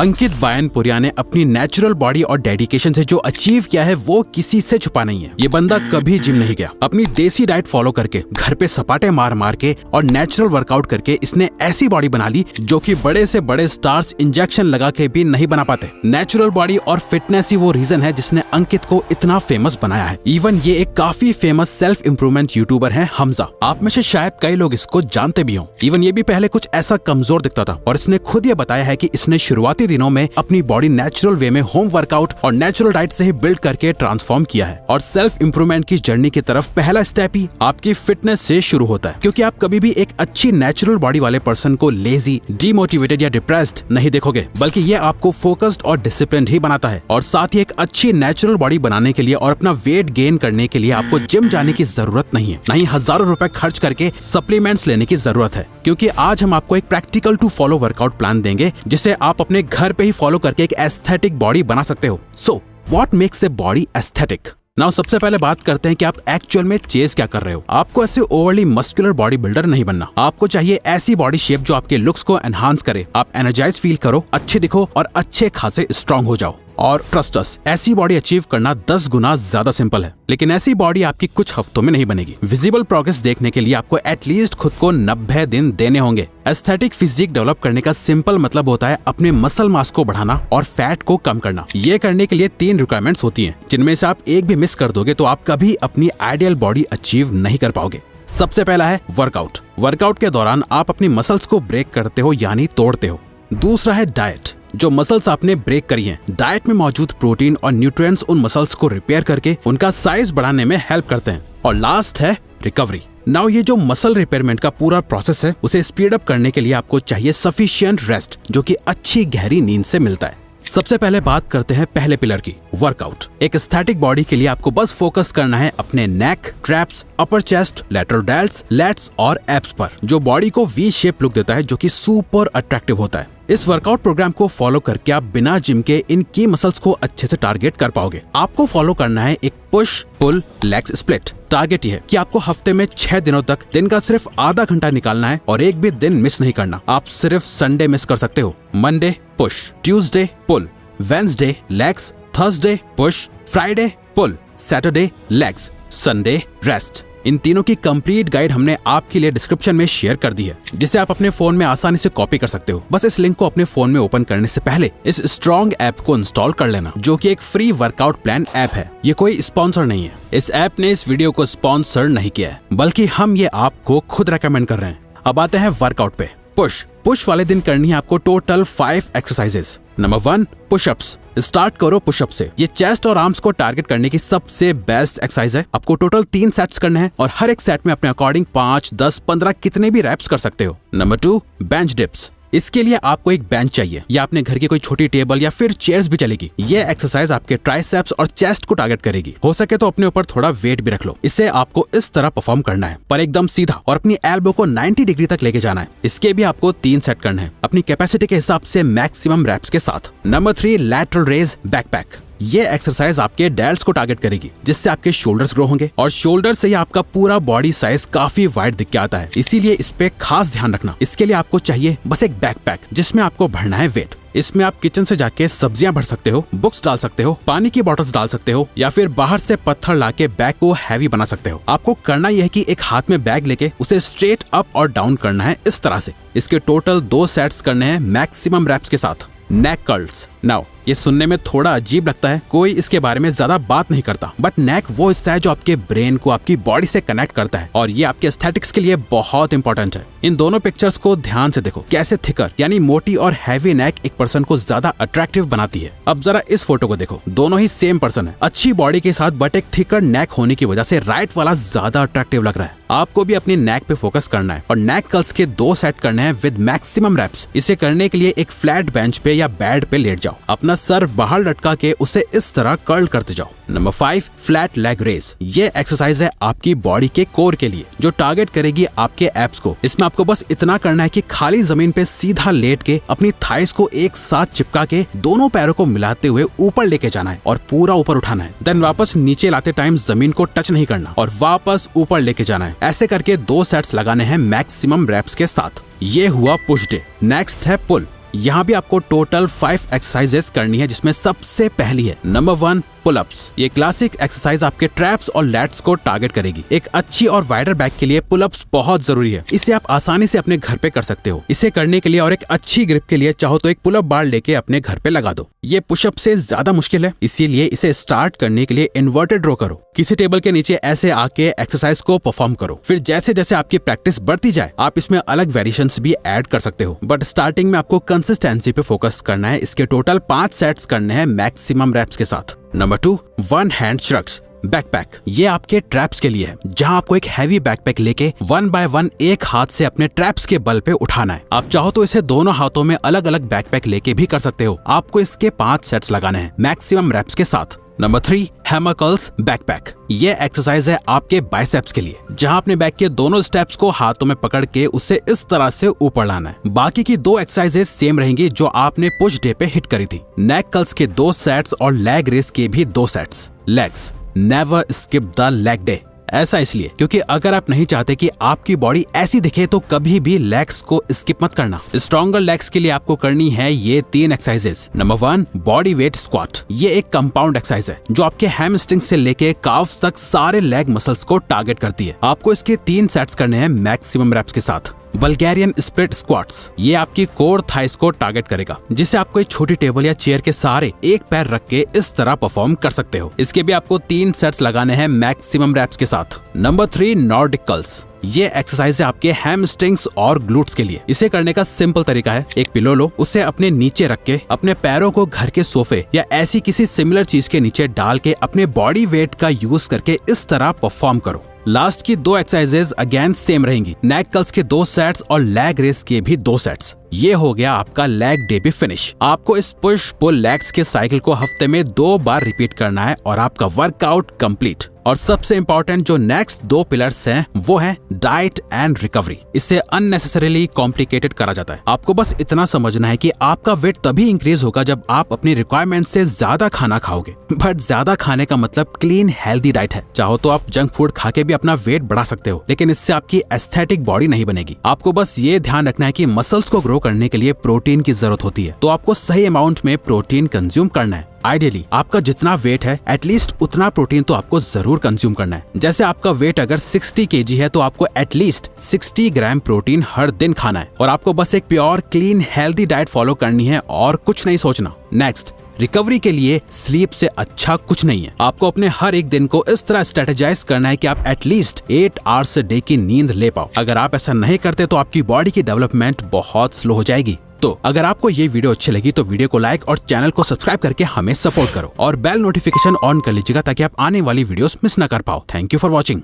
अंकित बायनपुरिया ने अपनी natural body और डेडिकेशन से जो अचीव किया है वो किसी से छुपा नहीं है। ये बंदा कभी जिम नहीं गया, अपनी देसी डाइट फॉलो करके घर पे सपाटे मार मार के और नेचुरल वर्कआउट करके इसने ऐसी बॉडी बना ली जो कि बड़े से बड़े स्टार्स इंजेक्शन लगा के भी नहीं बना पाते। नेचुरल बॉडी और फिटनेस ही वो रीजन है जिसने अंकित को इतना फेमस बनाया है। इवन ये एक काफी फेमस सेल्फ इम्प्रूवमेंट यूट्यूबर है हमजा। आप में से शायद कई लोग इसको जानते भी हों। इवन ये भी पहले कुछ ऐसा कमजोर दिखता था और इसने खुद ये बताया है कि इसने शुरुआती दिनों में अपनी बॉडी नेचुरल वे में होम वर्कआउट और नेचुरल डाइट से ही बिल्ड करके ट्रांसफॉर्म किया है। और सेल्फ इंप्रूवमेंट की जर्नी की तरफ पहला स्टेप ही आपकी फिटनेस से शुरू होता है, क्योंकि आप कभी भी एक अच्छी नेचुरल बॉडी वाले पर्सन को लेजी, डिमोटिवेटेड या डिप्रेस्ड नहीं देखोगे, बल्कि ये आपको फोकस्ड और डिसिप्लिन्ड ही बनाता है। और साथ ही एक अच्छी नेचुरल बॉडी बनाने के लिए और अपना वेट गेन करने के लिए आपको जिम जाने की जरूरत नहीं है, नहीं हजारों रुपए खर्च करके सप्लीमेंट्स लेने की जरूरत है। क्योंकि आज हम आपको एक practical to follow workout plan देंगे जिसे आप अपने घर पे ही फॉलो करके एक एस्थेटिक बॉडी बना सकते हो। So what makes a body aesthetic? Now सबसे पहले बात करते हैं कि आप एक्चुअल में चेज क्या कर रहे हो। आपको ऐसे ओवरली मस्कुलर बॉडी बिल्डर नहीं बनना। आपको चाहिए ऐसी बॉडी शेप जो आपके लुक्स को एनहांस करे, आप एनर्जाइज फील करो, अच्छे दिखो और अच्छे खासे स्ट्रांग हो जाओ। और ट्रस्ट अस, ऐसी बॉडी अचीव करना 10 गुना ज्यादा सिंपल है, लेकिन ऐसी बॉडी आपकी कुछ हफ्तों में नहीं बनेगी। विजिबल प्रोग्रेस देखने के लिए आपको एटलीस्ट खुद को 90 दिन देने होंगे। एस्थेटिक फिजिक डेवलप करने का सिंपल मतलब होता है अपने मसल मास को बढ़ाना और फैट को कम करना। ये करने के लिए 3 रिक्वायरमेंट्स होती हैं, जिनमें से आप एक भी मिस कर दोगे तो आप कभी अपनी आइडियल बॉडी अचीव नहीं कर पाओगे। सबसे पहला है वर्कआउट। वर्कआउट के दौरान आप अपनी मसल्स को ब्रेक करते हो यानी तोड़ते हो। दूसरा है डाइट। जो मसल्स आपने ब्रेक करी हैं, डाइट में मौजूद प्रोटीन और न्यूट्रिएंट्स उन मसल्स को रिपेयर करके उनका साइज बढ़ाने में हेल्प करते हैं। और लास्ट है रिकवरी। नाउ ये जो मसल रिपेयरमेंट का पूरा प्रोसेस है उसे स्पीड अप करने के लिए आपको चाहिए सफिशिएंट रेस्ट, जो कि अच्छी गहरी नींद से मिलता है। सबसे पहले बात करते हैं पहले पिलर की, वर्कआउट। एक एस्थेटिक बॉडी के लिए आपको बस फोकस करना है अपने neck, traps, upper chest, lateral delts, lats और एब्स पर, जो बॉडी को वी शेप लुक देता है, जो कि सुपर अट्रैक्टिव होता है। इस वर्कआउट प्रोग्राम को फॉलो करके आप बिना जिम के इन की मसल्स को अच्छे से टारगेट कर पाओगे। आपको फॉलो करना है एक push pull legs split. Target ये है कि आपको हफ्ते में 6 दिनों तक दिन का सिर्फ आधा घंटा निकालना है और एक भी दिन मिस नहीं करना। आप सिर्फ संडे मिस कर सकते हो। Monday push, Tuesday pull, Wednesday legs, Thursday push, Friday pull, Saturday legs, Sunday rest. इन तीनों की कंप्लीट गाइड हमने आपके लिए डिस्क्रिप्शन में शेयर कर दी है, जिसे आप अपने फोन में आसानी से कॉपी कर सकते हो। बस इस लिंक को अपने फोन में ओपन करने से पहले इस स्ट्रॉन्ग ऐप को इंस्टॉल कर लेना, जो कि एक फ्री वर्कआउट प्लान ऐप है। ये कोई स्पॉन्सर नहीं है। इस ऐप ने इस वीडियो को स्पॉन्सर नहीं किया है, बल्कि हम ये आपको खुद रेकमेंड कर रहे हैं। अब आते हैं वर्कआउट पे। पुश वाले दिन करनी है आपको total 5 exercises. Number 1 pushups. Start करो पुशअप से। ये चेस्ट और आर्म्स को टारगेट करने की सबसे बेस्ट एक्सरसाइज है। आपको टोटल 3 सेट्स करने हैं और हर एक सेट में अपने अकॉर्डिंग 5, 10, 15 कितने भी रैप्स कर सकते हो। Number 2 bench dips. इसके लिए आपको एक बेंच चाहिए या अपने घर की कोई छोटी टेबल या फिर चेयर्स भी चलेगी। ये एक्सरसाइज आपके ट्राइसेप्स और चेस्ट को टारगेट करेगी। हो सके तो अपने ऊपर थोड़ा वेट भी रख लो। इससे आपको इस तरह परफॉर्म करना है, पर एकदम सीधा, और अपनी एल्बो को 90 डिग्री तक लेके जाना है। इसके भी आपको 3 सेट करने हैं अपनी कैपेसिटी के हिसाब से मैक्सिमम रैप्स के साथ। Number 3 lateral raise backpack. ये एक्सरसाइज आपके डेल्ट्स को टारगेट करेगी, जिससे आपके शोल्डर्स ग्रो होंगे और शोल्डर से ही आपका पूरा बॉडी साइज काफी वाइड दिख के आता है। इसीलिए इस पे खास ध्यान रखना। इसके लिए आपको चाहिए बस एक बैकपैक, जिसमें आपको भरना है वेट। इसमें आप किचन से जाके सब्जियां भर सकते हो, बुक्स डाल सकते हो, पानी की बॉटल्स डाल सकते हो, या फिर बाहर से पत्थर लाके बैग को हैवी बना सकते हो। आपको करना यह है कि एक हाथ में बैग लेके उसे स्ट्रेट अप और डाउन करना है इस तरह से। इसके टोटल 2 सेट्स करने हैं मैक्सिमम रैप्स के साथ। नेक कर्ल्स। नाउ ये सुनने में थोड़ा अजीब लगता है, कोई इसके बारे में ज्यादा बात नहीं करता, बट नेक वो हिस्सा है जो आपके ब्रेन को आपकी बॉडी से कनेक्ट करता है, और ये आपके एस्थेटिक्स के लिए बहुत इंपॉर्टेंट है। इन दोनों पिक्चर्स को ध्यान से देखो, कैसे थिकर यानी मोटी और हैवी नेक एक पर्सन को ज्यादा अट्रैक्टिव बनाती है। अब जरा इस फोटो को देखो, दोनों ही सेम पर्सन है, अच्छी बॉडी के साथ, बट एक थिकर नेक होने की वजह से राइट वाला ज्यादा अट्रैक्टिव लग रहा है। आपको भी अपनी नेक पे फोकस करना है और नेक कर्ल्स के 2 सेट करने हैं विद मैक्सिमम रैप्स। इसे करने के लिए एक फ्लैट बेंच पे या बेड पे लेट जाओ, अपना सर बाहर लटका के उसे इस तरह कर्ल करते जाओ। Number 5 flat leg raise. ये एक्सरसाइज है आपकी बॉडी के कोर के लिए, जो टारगेट करेगी आपके एब्स को। इसमें आपको बस इतना करना है कि खाली जमीन पे सीधा लेट के अपनी थाइस को एक साथ चिपका के दोनों पैरों को मिलाते हुए ऊपर लेके जाना है और पूरा ऊपर उठाना है। देन वापस नीचे लाते टाइम जमीन को टच नहीं करना और वापस ऊपर लेके जाना है। ऐसे करके 2 सेट्स लगाने हैं मैक्सिमम रैप्स के साथ। ये हुआ पुश डे। नेक्स्ट है पुल। यहाँ भी आपको टोटल 5 एक्सरसाइजेस करनी है, जिसमें सबसे पहली है नंबर 1 पुलअप्स। ये क्लासिक एक्सरसाइज आपके ट्रैप्स और लैट्स को टारगेट करेगी। एक अच्छी और वाइडर बैक के लिए पुलअप्स बहुत जरूरी है। इसे आप आसानी से अपने घर पे कर सकते हो। इसे करने के लिए और एक अच्छी ग्रिप के लिए चाहो तो एक पुलअप बार लेके अपने घर पे लगा दो। ये पुशअप से ज्यादा मुश्किल है, इसीलिए इसे स्टार्ट करने के लिए इन्वर्टेड रो करो। किसी टेबल के नीचे ऐसे आके एक्सरसाइज को परफॉर्म करो। फिर जैसे जैसे आपकी प्रैक्टिस बढ़ती जाए आप इसमें अलग वेरिएशंस भी ऐड कर सकते हो, बट स्टार्टिंग में आपको कंसिस्टेंसी पे फोकस करना है। इसके टोटल 5 सेट्स करने हैं मैक्सिमम रेप्स के साथ। Number 2 1 hand shrugs backpack. ये आपके ट्रैप्स के लिए है, जहां आपको एक हैवी बैकपैक लेके 1 बाय 1 एक हाथ से अपने ट्रैप्स के बल पे उठाना है। आप चाहो तो इसे दोनों हाथों में अलग अलग बैकपैक लेके भी कर सकते हो। आपको इसके 5 सेट्स लगाने हैं मैक्सिमम रेप्स के साथ। Number 3 hammer curls backpack. ये एक्सरसाइज है आपके बाइसेप्स के लिए, जहां अपने बैक के दोनों स्टेप्स को हाथों में पकड़ के उसे इस तरह से ऊपर लाना है। बाकी की 2 एक्सरसाइजेस सेम रहेंगी जो आपने पुश डे पे हिट करी थी। नेक कर्ल्स के 2 सेट्स और लेग रेस के भी 2 sets. Legs never skip the leg day. ऐसा इसलिए क्योंकि अगर आप नहीं चाहते कि आपकी बॉडी ऐसी दिखे तो कभी भी लेग्स को स्किप मत करना। स्ट्रॉन्गर लेग्स के लिए आपको करनी है ये 3 exercises. Number 1 body weight squat. ये एक कंपाउंड एक्सरसाइज है जो आपके हैमस्ट्रिंग से लेके काफ्स तक सारे लेग मसल्स को टारगेट करती है। आपको इसके 3 सेट्स करने हैं मैक्सिमम रेप्स के साथ। Bulgarian split squats. ये आपकी कोर थाइस को टारगेट करेगा, जिसे आप कोई छोटी टेबल या चेयर के सहारे एक पैर रख के इस तरह परफॉर्म कर सकते हो। इसके भी आपको 3 सेट्स लगाने हैं मैक्सिमम रेप्स के साथ। Number 3 Nordic curls. ये एक्सरसाइज है आपके हैमस्ट्रिंग्स और ग्लूट्स के लिए। इसे करने का सिंपल तरीका है, एक पिलो लो, उसे अपने नीचे रख के अपने पैरों को घर के सोफे या ऐसी किसी सिमिलर चीज के नीचे डाल के अपने बॉडी वेट का यूज करके इस तरह परफॉर्म करो। लास्ट की 2 एक्सरसाइजेस अगेन सेम रहेंगी। नेक कर्ल्स के 2 सेट्स और लेग रेस के भी 2 सेट्स। ये हो गया आपका लेग डे भी फिनिश। आपको इस पुश पुल लेग्स के साइकिल को हफ्ते में 2 बार रिपीट करना है और आपका वर्कआउट कंप्लीट। और सबसे इंपॉर्टेंट जो नेक्स्ट 2 पिलर्स हैं वो है डाइट एंड रिकवरी। इससे अननेसेसरीली कॉम्प्लिकेटेड करा जाता है। आपको बस इतना समझना है कि आपका वेट तभी इंक्रीज होगा जब आप अपनी रिक्वायरमेंट से ज्यादा खाना खाओगे। बट ज्यादा खाने का मतलब क्लीन हेल्दी डाइट है। चाहो तो आप जंक फूड खा के भी अपना वेट बढ़ा सकते हो, लेकिन इससे आपकी एस्थेटिक बॉडी नहीं बनेगी। आपको बस ये ध्यान रखना है कि मसल्स को ग्रो करने के लिए प्रोटीन की जरूरत होती है, तो आपको सही अमाउंट में प्रोटीन कंज्यूम करना है। आइडियली आपका जितना वेट है एटलीस्ट उतना प्रोटीन तो आपको जरूर कंज्यूम करना है। जैसे आपका वेट अगर 60 kg है तो आपको एटलीस्ट 60 ग्राम प्रोटीन हर दिन खाना है। और आपको बस एक pure clean healthy diet follow करनी है और कुछ नहीं सोचना। नेक्स्ट रिकवरी के लिए स्लीप से अच्छा कुछ नहीं है। आपको अपने हर एक दिन को इस तरह स्ट्रेटेजाइज करना है कि आप एटलीस्ट 8 आवर्स डे की नींद ले पाओ। अगर आप ऐसा नहीं करते तो आपकी बॉडी की डेवलपमेंट बहुत स्लो हो जाएगी। तो अगर आपको ये वीडियो अच्छी लगी तो वीडियो को लाइक और चैनल को सब्सक्राइब करके हमें सपोर्ट करो और बेल नोटिफिकेशन ऑन कर लीजिएगा ताकि आप आने वाली वीडियोस मिस ना कर पाओ। Thank you for watching.